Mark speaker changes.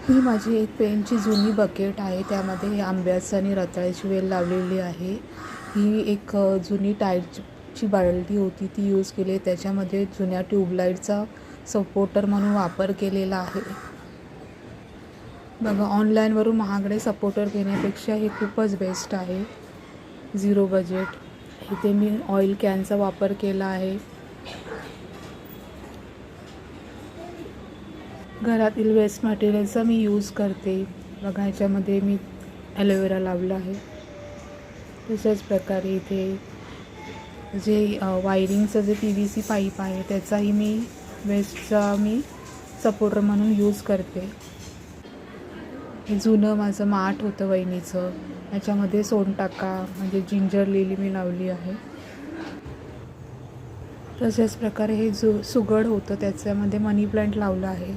Speaker 1: ही माझी एक पेनची जुनी बकेट आहे. त्यामध्ये आंब्याचं आणि रताळ्याची वेल लावलेली आहे. ही एक जुनी टायरची बादली होती, ती यूज केली. त्याच्यामध्ये जुन्या ट्यूबलाईटचा सपोर्टर म्हणून वापर केलेला आहे. बघा, ऑनलाईनवरून महागडे सपोर्टर घेण्यापेक्षा हे खूपच बेस्ट आहे. Zero budget. इथे मी ऑइल कॅनचा वापर केला आहे. घरातील वेस्ट मटेरियलचा मी यूज करते. बघा, ह्याच्यामध्ये मी ॲलोवेरा लावला आहे. तशाच प्रकारे इथे जे वायरिंगचं जे PVC पाईप आहे त्याचाही मी वेस्टचा सपोर्टर म्हणून यूज करते. हे जुनं माझं माठ होतं वहिनीचं, ह्याच्यामध्ये सोनटाका म्हणजे जिंजर लिली मी लावली आहे. तशाच प्रकारे हे सुगड होतं, त्याच्यामध्ये मनी प्लांट लावलं आहे.